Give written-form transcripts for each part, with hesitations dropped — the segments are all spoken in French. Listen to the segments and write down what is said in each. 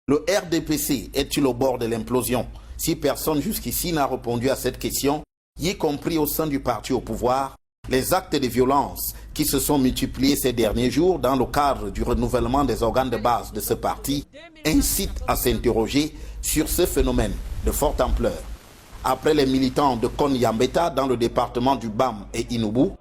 Le RDPC est-il au bord de l'implosion? Si personne jusqu'ici n'a répondu à cette question, y compris au sein du parti au pouvoir, les actes de violence qui se sont multipliés ces derniers jours dans le cadre du renouvellement des organes de base de ce parti incitent à s'interroger sur ce phénomène de forte ampleur. Après les militants de Konyambeta dans le département du BAM et Inubu,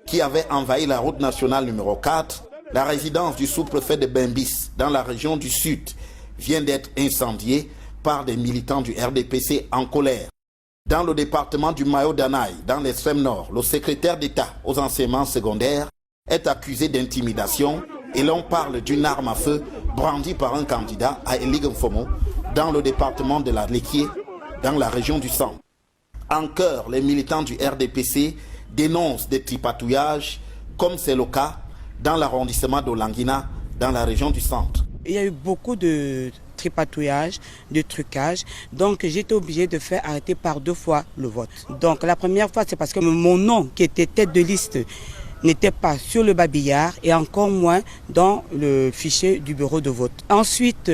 qui avaient envahi la route nationale numéro 4, la résidence du sous-préfet de Bembis dans la région du Sud vient d'être incendiée par des militants du RDPC en colère. Dans le département du Mayo-Danaï, dans l'extrême nord, le secrétaire d'État aux enseignements secondaires est accusé d'intimidation et l'on parle d'une arme à feu brandie par un candidat à Eligomfomo dans le département de la Lekié, dans la région du centre. En chœur, les militants du RDPC dénoncent des tripatouillages, comme c'est le cas dans l'arrondissement de Languina, dans la région du centre. Il y a eu beaucoup de tripatouillage, de trucage, donc j'ai été obligé de faire arrêter par 2 fois le vote. Donc la première fois, c'est parce que mon nom, qui était tête de liste, n'était pas sur le babillard et encore moins dans le fichier du bureau de vote. Ensuite,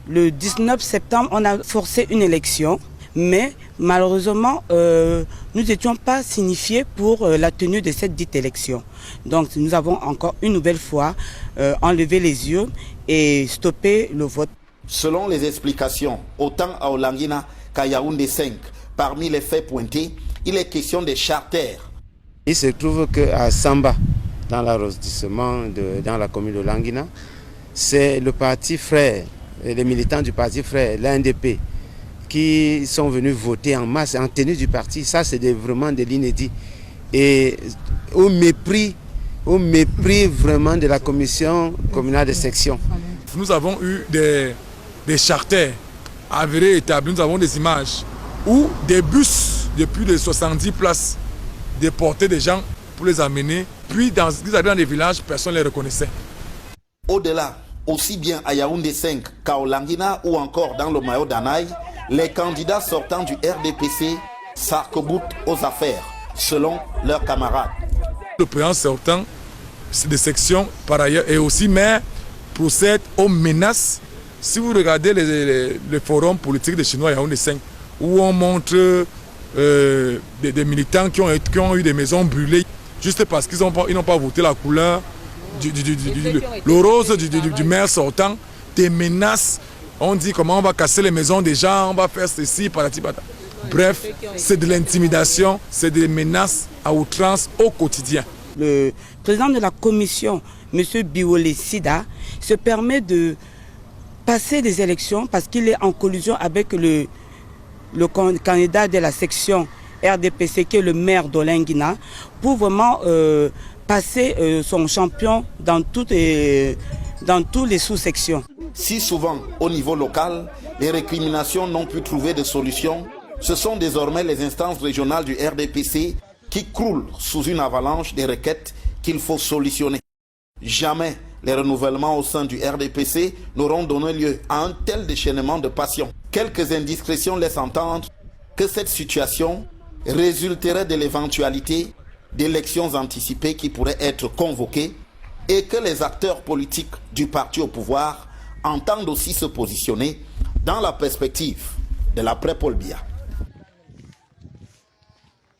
le 19 septembre, on a forcé une élection, mais malheureusement, nous n'étions pas signifiés pour la tenue de cette dite élection. Donc nous avons encore une nouvelle fois enlevé les urnes et stoppé le vote. Selon les explications, autant à Olangina qu'à Yaoundé 5, parmi les faits pointés, il est question des charters. Il se trouve qu'à Samba, dans l'arrondissement, dans la commune de Languina, c'est le parti frère, les militants du parti frère, l'ANDP, qui sont venus voter en masse en tenue du parti. Ça, c'est vraiment de l'inédit. Et au mépris vraiment de la commission communale de section. Nous avons eu des charters avérés établis. Nous avons des images où des bus de plus de 70 places déportaient des gens pour les amener. Puis, ils arrivaient dans des villages, personne ne les reconnaissait. Au-delà, aussi bien à Yaoundé 5 qu'à Olangina ou encore dans le Mayo-Danaï, les candidats sortant du RDPC s'arc-boutent aux affaires, selon leurs camarades. Le président sortant de section, par ailleurs, et aussi maire, procède aux menaces. Si vous regardez les forums politiques de Chinois Yaoundé 5, où on montre des militants qui ont eu des maisons brûlées, juste parce qu'ils n'ont pas voté la couleur, le rose du maire sortant, des menaces. On dit comment on va casser les maisons des gens, on va faire ceci, patati patata. Bref, c'est de l'intimidation, c'est des menaces à outrance au quotidien. Le président de la commission, M. Biolé Sida, se permet de passer des élections parce qu'il est en collusion avec le candidat de la section RDPC, qui est le maire d'Olangina, pour vraiment passer son champion dans toutes les sous-sections. Si souvent, au niveau local, les récriminations n'ont pu trouver de solution, ce sont désormais les instances régionales du RDPC qui croulent sous une avalanche de requêtes qu'il faut solutionner. Jamais les renouvellements au sein du RDPC n'auront donné lieu à un tel déchaînement de passion. Quelques indiscrétions laissent entendre que cette situation résulterait de l'éventualité d'élections anticipées qui pourraient être convoquées et que les acteurs politiques du parti au pouvoir entendent aussi se positionner dans la perspective de l'après-Paul Biya.